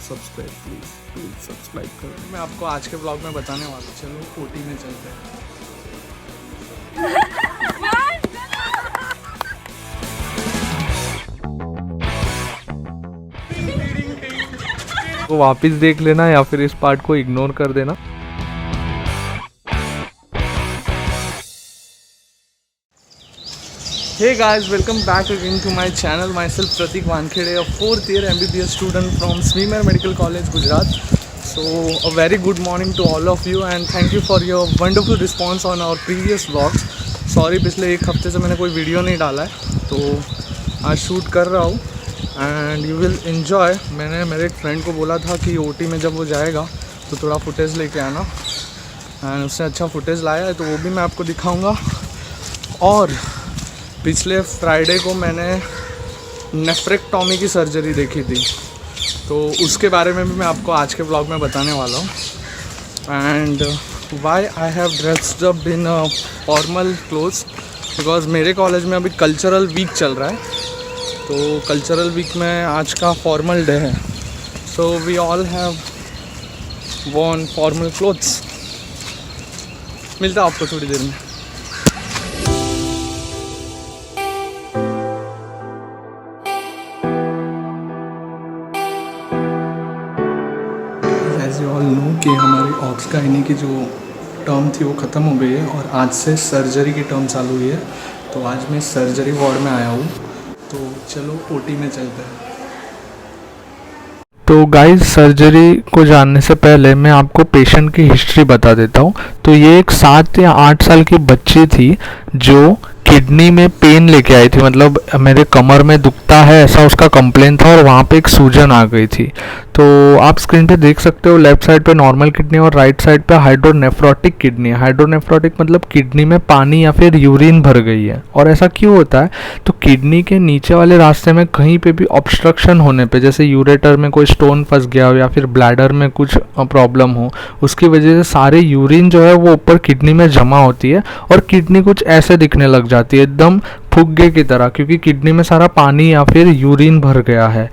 Subscribe please subscribe करो। मैं आपको आज के ब्लॉग में बताने वाला हूँ। चलो ओटी में चलते हैं। तो वापस देख लेना या फिर इस पार्ट को इग्नोर कर देना। Hey guys, welcome back again to my channel. Myself Pratik Wankhede, a 4th year MBBS student from Swimmer Medical College, Gujarat. So a very good morning to all of you and thank you for your wonderful response on our previous vlogs. Sorry पिछले एक हफ्ते से मैंने कोई video नहीं डाला है, तो आज शूट कर रहा हूँ एंड यू विल इन्जॉय। मैंने मेरे एक फ्रेंड को बोला था कि ओटी में जब वो जाएगा तो थोड़ा फुटेज लेके आना, एंड उसने अच्छा फुटेज लाया है तो वो भी मैं आपको दिखाऊँगा। और पिछले फ्राइडे को मैंने नेफ्रेक्टॉमी की सर्जरी देखी थी, तो उसके बारे में भी मैं आपको आज के ब्लॉग में बताने वाला हूँ। And why I have dressed up in formal clothes because मेरे कॉलेज में अभी कल्चरल वीक चल रहा है, तो कल्चरल वीक में आज का फॉर्मल डे है। So we all have worn formal clothes. मिलता है आपको थोड़ी देर में। एज यू ऑल नो कि हमारी ऑक्स गाइनी की जो टर्म थी वो ख़त्म हो गई है और आज से सर्जरी की टर्म चालू हुई है। तो आज मैं सर्जरी वार्ड में आया हूँ, तो चलो ओटी में चलते हैं। तो गाइस, सर्जरी को जानने से पहले मैं आपको पेशेंट की हिस्ट्री बता देता हूँ। तो ये एक 7 या 8 साल की बच्ची थी जो किडनी में पेन लेके आई थी, मतलब मेरे कमर में दुखता है ऐसा उसका कंप्लेन था और वहाँ पे एक सूजन आ गई थी। तो आप स्क्रीन पे देख सकते हो, लेफ्ट साइड पे नॉर्मल किडनी और राइट साइड पे हाइड्रोनेफ्रोटिक किडनी है। हाइड्रोनेफ्रोटिक मतलब किडनी में पानी या फिर यूरिन भर गई है। और ऐसा क्यों होता है? तो किडनी के नीचे वाले रास्ते में कहीं पे भी ऑब्स्ट्रक्शन होने पे, जैसे यूरेटर में कोई स्टोन फंस गया हो या फिर ब्लैडर में कुछ प्रॉब्लम हो, उसकी वजह से सारे यूरिन जो है वो ऊपर किडनी में जमा होती है और किडनी कुछ ऐसे दिखने लग जाती है, एकदम फुग्गे की तरह, क्योंकि किडनी में सारा पानी या फिर यूरिन भर गया है।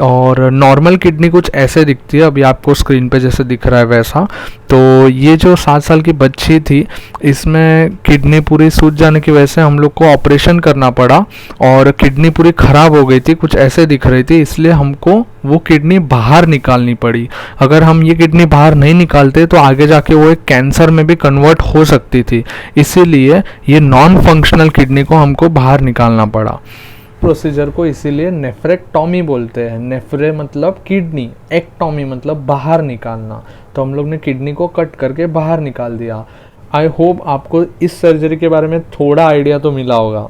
और नॉर्मल किडनी कुछ ऐसे दिखती है, अभी आपको स्क्रीन पे जैसे दिख रहा है वैसा। तो ये जो 7 साल की बच्ची थी, इसमें किडनी पूरी सूज जाने की वजह से हम लोग को ऑपरेशन करना पड़ा और किडनी पूरी ख़राब हो गई थी, कुछ ऐसे दिख रही थी, इसलिए हमको वो किडनी बाहर निकालनी पड़ी। अगर हम ये किडनी बाहर नहीं निकालते तो आगे जाके वो एक कैंसर में भी कन्वर्ट हो सकती थी, इसीलिए ये नॉन फंक्शनल किडनी को हमको बाहर निकालना पड़ा। प्रोसीजर को इसीलिए नेफ्रेक्टॉमी बोलते हैं। नेफ्रे मतलब किडनी, एक्टॉमी मतलब बाहर निकालना। तो हम लोग ने किडनी को कट करके बाहर निकाल दिया। आई होप आपको इस सर्जरी के बारे में थोड़ा आइडिया तो मिला होगा।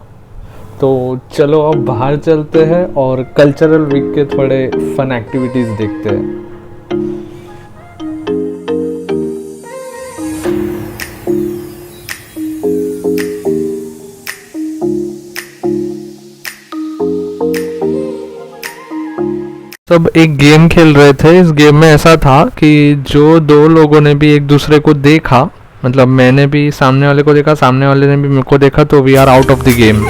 तो चलो अब बाहर चलते हैं और कल्चरल वीक के थोड़े फन एक्टिविटीज़ देखते हैं। सब एक गेम खेल रहे थे। इस गेम में ऐसा था कि जो 2 लोगों ने भी एक दूसरे को देखा, मतलब मैंने भी सामने वाले को देखा, सामने वाले ने भी मेरे को देखा, तो we are out of the game.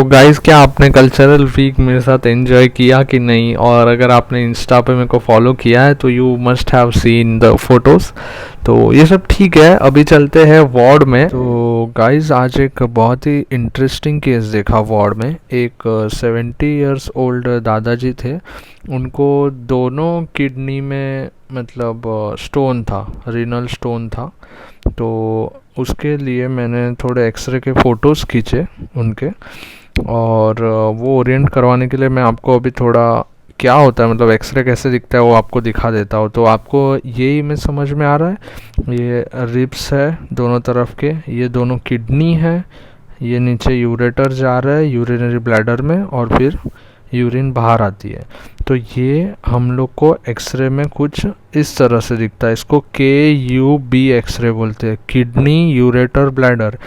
Guys, क्या आपने कल्चरल वीक मेरे साथ एंजॉय किया कि नहीं? और अगर आपने इंस्टा पे मेरे को फॉलो किया है तो you must have seen the photos. तो ये सब ठीक है, अभी चलते हैं वार्ड में। तो गाइस, आज एक बहुत ही इंटरेस्टिंग केस देखा वार्ड में। एक 70 इयर्स ओल्ड दादाजी थे, उनको दोनों किडनी में मतलब स्टोन था, रीनल स्टोन था। तो उसके लिए मैंने थोड़े एक्सरे के फ़ोटोज़ खींचे उनके, और वो ओरिएंट करवाने के लिए मैं आपको अभी थोड़ा क्या होता है, मतलब एक्सरे कैसे दिखता है वो आपको दिखा देता हूँ। तो आपको ये इमेज समझ में आ रहा है? ये रिब्स है दोनों तरफ के, ये दोनों किडनी है, ये नीचे यूरेटर जा रहा है यूरिनरी ब्लैडर में, और फिर यूरिन बाहर आती है। तो ये हम लोग को एक्सरे में कुछ इस तरह से दिखता है। इसको KUB एक्सरे बोलते हैं, किडनी यूरेटर ब्लैडर।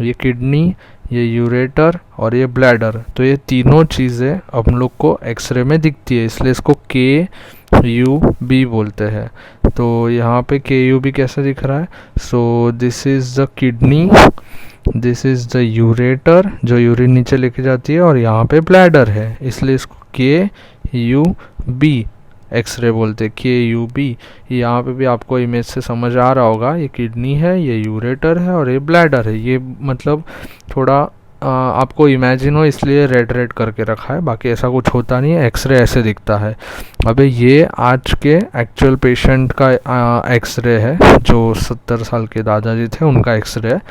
ये किडनी, ये यूरेटर और ये ब्लैडर, तो ये तीनों चीज़ें हम लोग को एक्सरे में दिखती है, इसलिए इसको KUB बोलते हैं। तो यहाँ पे KUB कैसे दिख रहा है? So this is the kidney, this is the ureter जो यूरिन नीचे लेके जाती है, और यहाँ पे ब्लैडर है, इसलिए इसको KUB एक्सरे बोलते हैं, KUB। यहाँ पे भी आपको इमेज से समझ आ रहा होगा, ये किडनी है, ये यूरेटर है और ये ब्लैडर है। ये मतलब थोड़ा आपको इमेजिन हो इसलिए रेड रेड करके रखा है, बाकी ऐसा कुछ होता नहीं है, एक्सरे ऐसे दिखता है। अबे ये आज के एक्चुअल पेशेंट का एक्सरे है, जो 70 साल के दादाजी थे, उनका एक्सरे है।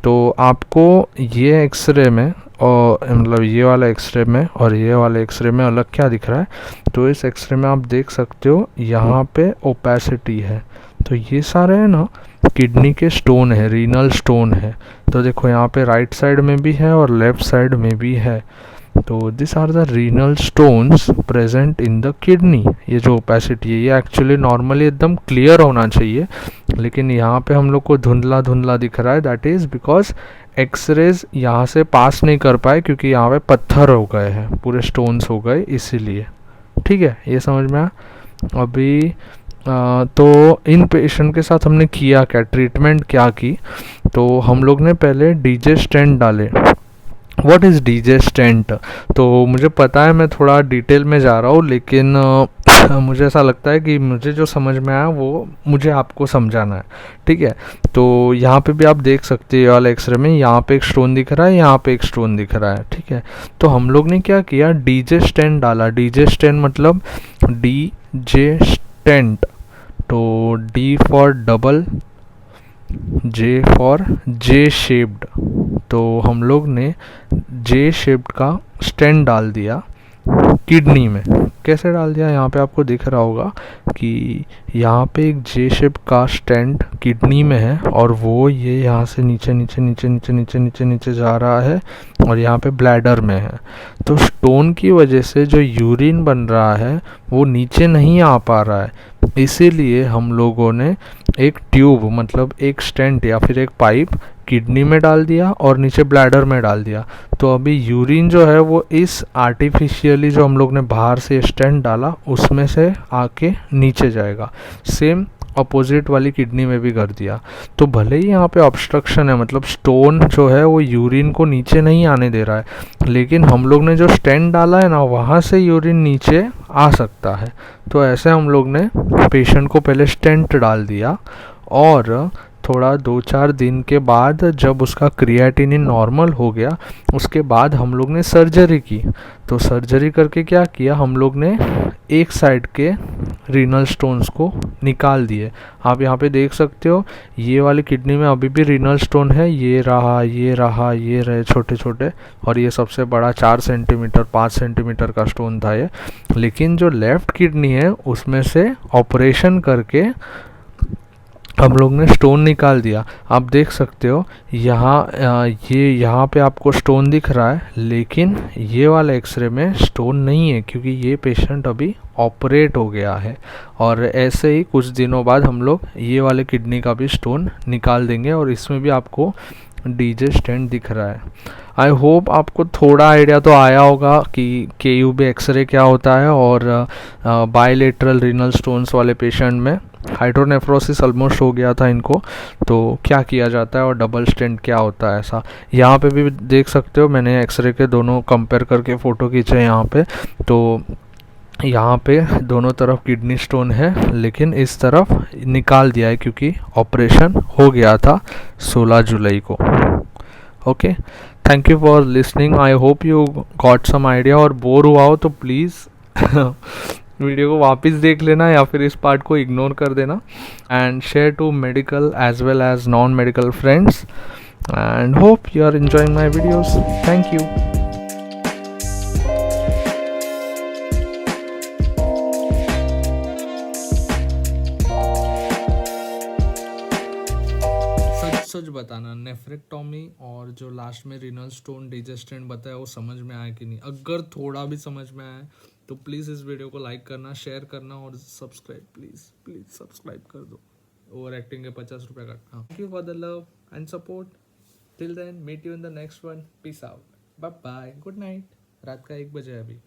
तो आपको ये एक्सरे में और मतलब ये वाला एक्सरे में और ये वाले एक्सरे में अलग क्या दिख रहा है? तो इस एक्सरे में आप देख सकते हो यहाँ पे ओपेसिटी है, तो ये सारे है ना किडनी के स्टोन है, रीनल स्टोन है। तो देखो यहाँ पे राइट साइड में भी है और लेफ्ट साइड में भी है। तो this are the renal stones present in the kidney. ये जो ओपेसिटी है ये एक्चुअली नॉर्मली एकदम क्लियर होना चाहिए, लेकिन यहाँ पे हम लोग को धुंधला धुंधला दिख रहा है। दैट इज़ बिकॉज एक्सरेज यहाँ से पास नहीं कर पाए, क्योंकि यहाँ पे पत्थर हो गए हैं, पूरे स्टोन्स हो गए इसीलिए। ठीक है, ये समझ में आया? अभी तो इन पेशेंट के साथ हमने किया क्या, ट्रीटमेंट क्या की? तो हम लोग ने पहले डीजे स्टेंट डाले। What is DJ stent? तो मुझे पता है मैं थोड़ा डिटेल में जा रहा हूँ, लेकिन मुझे ऐसा लगता है कि मुझे जो समझ में आया वो मुझे आपको समझाना है। ठीक है, तो यहाँ पे भी आप देख सकते हैं वाला एक्सरे में, यहाँ पे एक स्टोन दिख रहा है, यहाँ पे एक स्टोन दिख रहा है। ठीक है, तो हम लोग ने क्या किया, डीजे स्टेंट डाला। डीजे स्टेंट मतलब डीजे स्टेंट, तो D for double, J for J shaped. तो हम लोग ने J शेप्ड का स्टेंट डाल दिया किडनी में। कैसे डाल दिया? यहाँ पे आपको दिख रहा होगा कि यहाँ पे एक J शेप का स्टेंट किडनी में है, और वो ये यहाँ से नीचे नीचे नीचे नीचे नीचे नीचे नीचे जा रहा है, और यहाँ पे ब्लैडर में है। तो स्टोन की वजह से जो यूरिन बन रहा है वो नीचे नहीं आ पा रहा है, इसीलिए हम लोगों ने एक ट्यूब मतलब एक स्टेंट या फिर एक पाइप किडनी में डाल दिया और नीचे ब्लैडर में डाल दिया। तो अभी यूरिन जो है वो इस आर्टिफिशियली जो हम लोग ने बाहर से स्टेंट डाला उसमें से आके नीचे जाएगा। सेम अपोजिट वाली किडनी में भी कर दिया। तो भले ही यहाँ पे ऑब्स्ट्रक्शन है, मतलब स्टोन जो है वो यूरिन को नीचे नहीं आने दे रहा है, लेकिन हम लोग ने जो स्टेंट डाला है ना वहाँ से यूरिन नीचे आ सकता है। तो ऐसे हम लोग ने पेशेंट को पहले स्टेंट डाल दिया, और थोड़ा 2-4 दिन के बाद जब उसका क्रिएटिनिन नॉर्मल हो गया उसके बाद हम लोग ने सर्जरी की। तो सर्जरी करके क्या किया, हम लोग ने एक साइड के रीनल स्टोन्स को निकाल दिए। आप यहाँ पे देख सकते हो ये वाली किडनी में अभी भी रीनल स्टोन है, ये रहा, ये रहा, ये रहे छोटे छोटे, और ये सबसे बड़ा 4 सेंटीमीटर 5 सेंटीमीटर का स्टोन था ये। लेकिन जो लेफ़्ट किडनी है उसमें से ऑपरेशन करके हम लोग ने स्टोन निकाल दिया। आप देख सकते हो यहाँ पे आपको स्टोन दिख रहा है, लेकिन ये वाला एक्सरे में स्टोन नहीं है, क्योंकि ये पेशेंट अभी ऑपरेट हो गया है। और ऐसे ही कुछ दिनों बाद हम लोग ये वाले किडनी का भी स्टोन निकाल देंगे, और इसमें भी आपको डीजे स्टेंट दिख रहा है। आई होप आपको थोड़ा आइडिया तो आया होगा कि KUB एक्सरे क्या होता है और बायलेटरल रीनल स्टोन्स वाले पेशेंट में हाइड्रोनेफ्रोसिस ऑलमोस्ट हो गया था इनको, तो क्या किया जाता है और डबल स्टेंट क्या होता है ऐसा। यहाँ पे भी देख सकते हो मैंने एक्सरे के दोनों कंपेयर करके फ़ोटो खींचे यहाँ पे, तो यहाँ पे दोनों तरफ किडनी स्टोन है लेकिन इस तरफ निकाल दिया है क्योंकि ऑपरेशन हो गया था 16 जुलाई को। Okay, thank you for listening, I hope you got some idea. और बोर हुआ हो तो प्लीज़ वीडियो को वापस देख लेना या फिर इस पार्ट को इग्नोर कर देना and share to medical as well as non medical friends and hope you are enjoying my videos. Thank you. सच बताना, नेफ्रेक्टोमी और जो लास्ट में रीनल स्टोन डिजेस्टेंट बताया वो समझ में आया कि नहीं। अगर थोड़ा भी समझ में आया तो प्लीज़ इस वीडियो को लाइक करना, शेयर करना और सब्सक्राइब प्लीज़ प्लीज़ सब्सक्राइब कर दो। ओवर एक्टिंग के 50 रुपये का। Thank you for the love and support. Till then meet you in the next one. Peace out, bye bye, good night. रात का 1 बजे अभी।